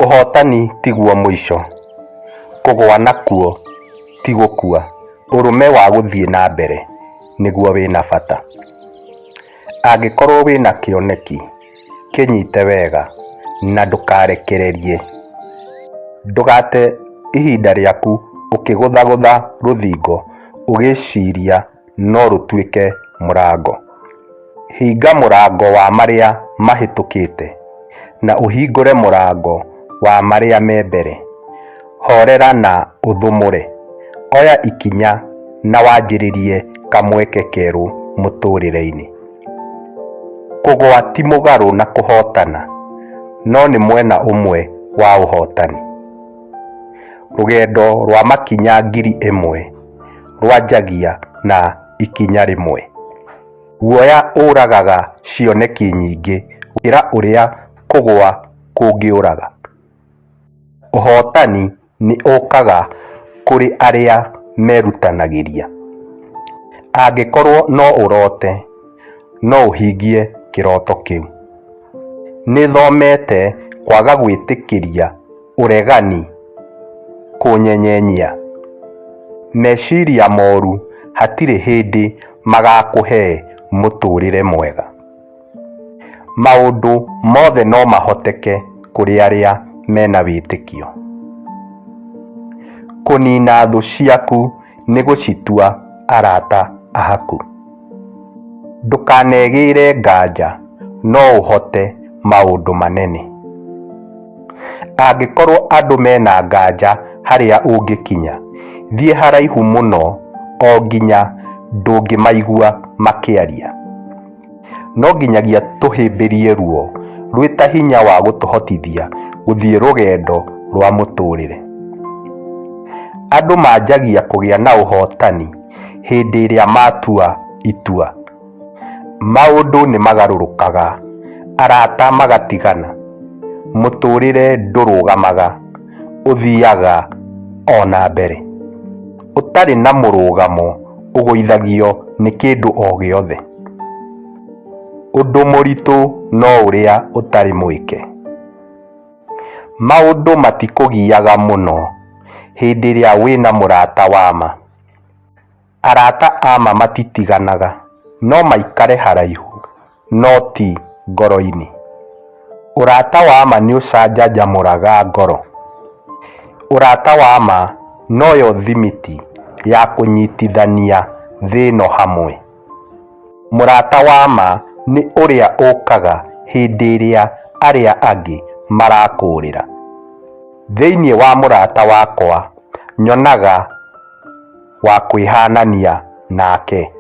Ũhotani tiguo mũico, kũgũa nakuo ti gũkua. Ũrũme wa gũthiĩ na mbere nĩguo wĩna bata. Angĩkorwo wĩna kĩoneki, kĩnyite wega na ndũkarekererie. Ndũgate ihinda rĩaku ũkĩgũthagũtha rũthingo ũgĩciria no rũtuĩke mũrango. Hinga mũrango wa marĩa mahĩtũkĩte na ũhingũre mũrango wa marĩa me mbere. Horera na ũthũmũre. Oya ikinya na wanjĩrĩrie kamweke kerũ mũtũrĩre-inĩ. Kũgũa ti mũgarũ na kũhotana, no nĩ mwena ũmwe wa ũhotani. Rũgendo rwa makinya 1000 rwanjagia na ikinya rĩmwe. Guoya ũragaga cioneki nyingĩ gũkĩra ũrĩa kũgũa kũngĩũraga. Ũhotani nĩ ũkaga kũrĩ arĩa merutanagĩria. Angĩkorwo no ũrote, no ũhingie kĩroto kĩu. Nĩthomete kwaga gwĩtĩkĩria ũregani kũnyenyenyia. Meciria moru hatirĩ hĩndĩ magakũhe mũtũrĩre mwega. Maũndũ mothe no mahoteke kũrĩ arĩa mena wĩtĩkio. Kũnina thũ ciaku nĩ gũcitua arata aku. Ndũkanegĩre nganja no ũhote maũndũ manene. Angĩkorwo andũ mena nganja harĩa ũngĩkinya, thiĩ haraihu mũno o nginya ndũngĩmaigua makĩaria. No nginyagia tũhĩmbĩrie ruo rwĩ ta hinya wa gũtũhotithia gũthiĩ rũgendo rwa mũtũrĩre. Andũ manjagia kũgĩa na ũhotani hĩndĩ ĩrĩa matua itua. Maũndũ nĩ magarũrũkaga, arata magatigana, mũtũrĩre ndũrũgamaga, ũthiaga ona mbere. Ũtarĩ na mũrũgamo ũgũithagio nĩ kĩndũ o gĩothe. Ũndũ mũritũ no ũrĩa ũtarĩ mwĩke. Maũndũ matikũgiaga mũno hĩndĩ ĩrĩa wĩna mũrata wa ma. Arata a ma matitiganaga, no maikare haraihu, no ti ngoro-inĩ. Ũrata wa ma nĩ ũcanjamũraga ngoro. Ũrata wa ma noyo thimiti ya kũnyitithania thĩno hamwe. Mũrata wa ma nĩ ũrĩa ũkaga hĩndĩ ĩrĩa arĩa angĩ marakũũrĩra. Thĩinĩ wa mũrata wakwa nyonaga wa kwĩhanania nake.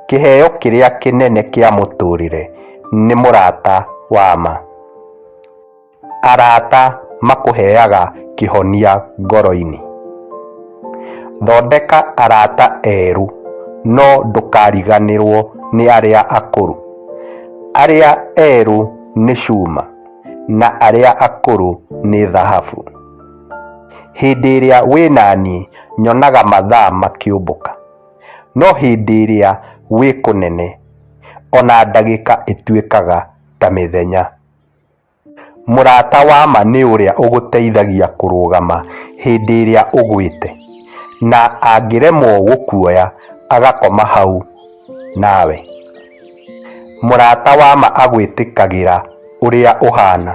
Kĩheo kĩrĩa kĩnene kĩa mũtũrĩre nĩ mũrata wa ma. Arata makũheaga kĩhonia ngoro-inĩ. Thondeka arata erũ, no ndũkariganĩrwo nĩ arĩa akũrũ. Arĩa erũ nĩ cuma na arĩa akũrũ nĩ thahabu. Hĩndĩ ĩrĩa wĩnaniĩ nyonaga mathaa makĩũmbũka, no hĩndĩ ĩrĩa wĩ kũnene ona ndagĩka ĩtuĩkaga ta mĩthenya. Mũrata wa ma nĩ ũrĩa ũgũteithagia kũrũgama hĩndĩ ĩrĩa ũgwĩte, na angĩremwo gũkuoya agakoma hau nawe. Mũrata wa ma agwĩtĩkagĩra ũrĩa ũhana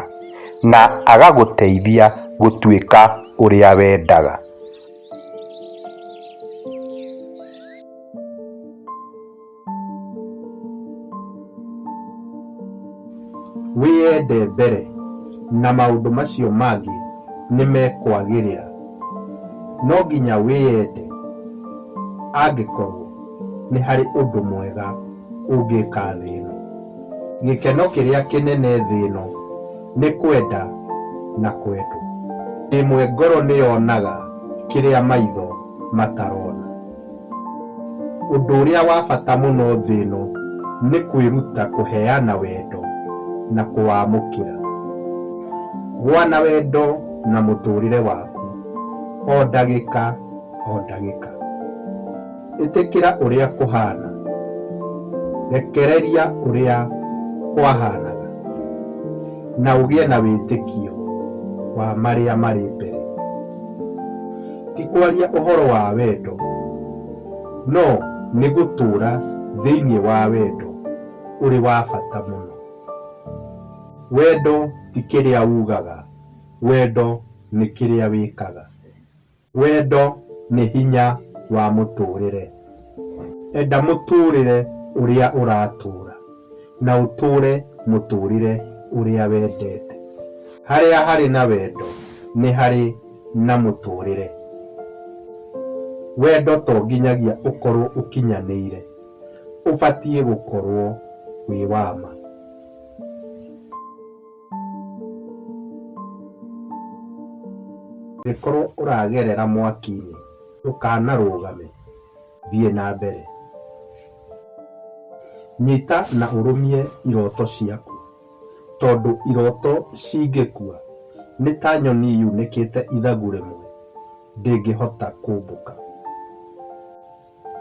na agagũteithia gũtuĩka ũrĩa wendaga. Wĩyende mbere na maũndũ macio mangĩ nĩ mekwagĩrĩra. No nginya wĩyende angĩkorwo nĩ harĩ ũndũ mwega ũngĩka thĩ ĩno. Gĩkeno kĩrĩa kĩnene thĩ ĩno nĩ kwenda na kwendwo. Ĩmwe ngoro nĩyonaga kĩrĩa maitho matarona. Ũndũ ũrĩa wa bata mũno thĩ ĩno nĩ kwĩruta kũheana wendo na kũwamũkĩra. Gwa na wendo na mũtũrĩre waku o ndagĩka o ndagĩka. Ĩtĩkĩra ũrĩa kũhana, rekereria ũrĩa kwahanaga. na ũgĩe na wĩtĩkio wa marĩa marĩ mbere. Ti kwaria ũhoro wa wendo, no nĩ gũtũũra thĩinĩ wa wendo ũrĩ wa bata mũno. Wendo ti kĩrĩa ugaga, wendo nĩ kĩrĩa wĩkaga. Wendo nĩ hinya wa mũtũũrĩre. Enda mũtũũrĩre ũrĩa ũratũũra na ũtũũre mũtũũrĩre ũrĩa wendete. Harĩa harĩ na wendo nĩ harĩ na mũtũũrĩre. Wendo to nginyagia ũkorwo ũkinyanĩire, ũbatiĩ gũkorwo wĩ wa ma. Angĩkorwo ũragerera mwaki-inĩ, ndũkanarũgame, thiĩ na mbere. Nyita na ũrũmie iroto ciaku, tondũ iroto cingĩkua nĩ ta nyoni yunĩkĩte ithagu rĩmwe, ndĩngĩhota kũmbũka.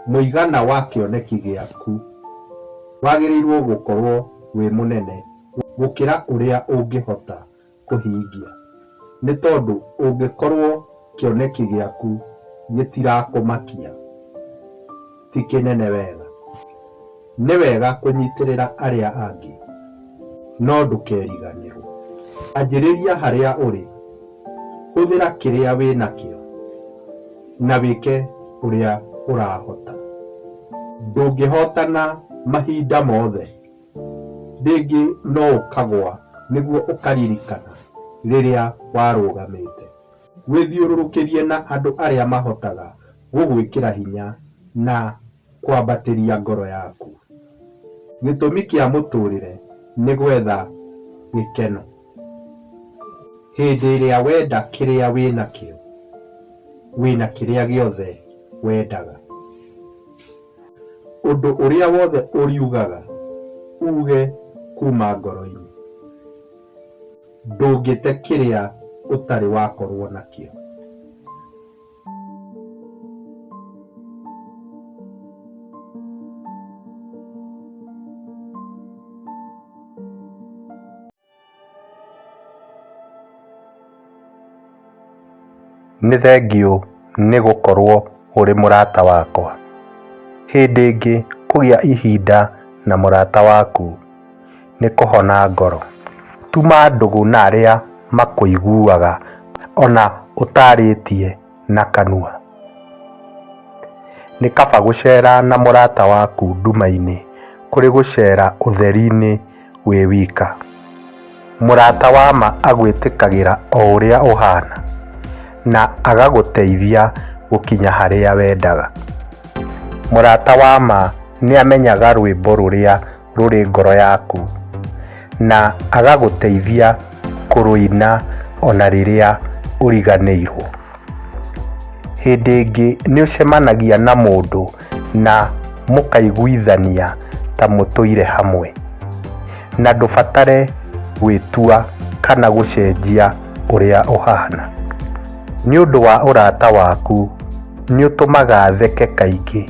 Mũigana wa kĩoneki gĩaku wagĩrĩirwo gũkorwo wĩ mũnene gũkĩra ũrĩa ũngĩhota kũhingia, nĩ tondũ ũngĩkorwo kĩoneki gĩaku gĩtirakũmakia, ti kĩnene wega. Nĩ wega kũnyitĩrĩra arĩa angĩ, no ndũkeriganĩrwo. Anjĩrĩria harĩa ũrĩ, hũthĩra kĩrĩa wĩnakĩo na wĩke ũrĩa ũrahota. Ndũngĩhotana mahinda mothe, rĩngĩ no ũkagwa nĩguo ũkaririkana rĩrĩa warũgamĩte. Wĩthiũrũrũkĩrie na andũ arĩa mahotaga gũgwĩkĩra hinya na kwambatĩria ngoro yaku. Gĩtũmi kĩa mũtũũrĩre nĩ gwetha gĩkeno. Hĩndĩ ĩrĩa wenda kĩrĩa wĩnakĩo, wĩna kĩrĩa gĩothe wendaga. Ũndũ ũrĩa wothe ũriugaga, uge kuma ngoro-inĩ. Ndũngĩte kĩrĩa ũtarĩ wakorwo nakĩo. Nĩ thengio nĩ gũkorwo ũrĩ mũrata wakwa. Hĩndĩ ĩngĩ kũgĩa ihinda na mũrata waku nĩ kũhona ngoro. Tuma ndũgũ na arĩa makũiguaga ona ũtarĩtie na kanua. Nĩ kaba gũcera na mũrata waku nduma-inĩ kũrĩ gũcera ũtheri-inĩ wĩ wika. Mũrata wa ma agwĩtĩkagĩra o ũrĩa ũhana na agagũteithia gũkinya harĩa wendaga. Mũrata wa ma nĩ amenyaga rwĩmbo rũrĩa rũrĩ ngoro yaku na agagũteithia kũrũina ona rĩrĩa ũriganĩirwo. Hĩndĩ ĩngĩ nĩ ũcemanagia na mũndũ na mũkaiguithania ta mũtũire hamwe, na ndũbatare gwĩtua kana gũcenjia ũrĩa ũhana. Nĩ ũndũ wa ũrata waku nĩ ũtũmaga theke kaingĩ,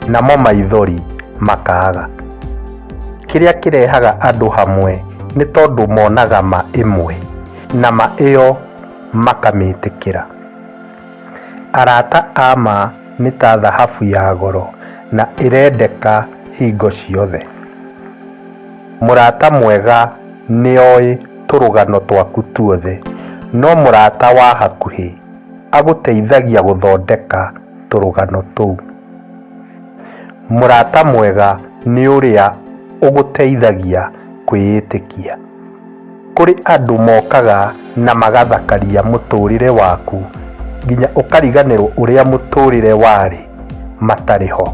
namo maithori makaga. Kĩrĩa kĩrehaga andũ hamwe nĩ tondũ monaga ma ĩmwe na ma ĩyo makamĩtĩkĩra. Arata a ma nĩ ta thahabu ya goro na ĩrendeka hingo ciothe. Mũrata mwega nĩoĩ tũrũgano twaku tuothe, no mũrata wa hakuhĩ agũteithagia gũthondeka tũrũgano tũu. Mũrata mwega nĩ ũrĩa ũgũteithagia kwĩĩtĩkia. Kũrĩ andũ mokaga na magathakaria mũtũũrĩre waku nginya ũkariganĩrwo ũrĩa mũtũũrĩre warĩ matarĩ ho.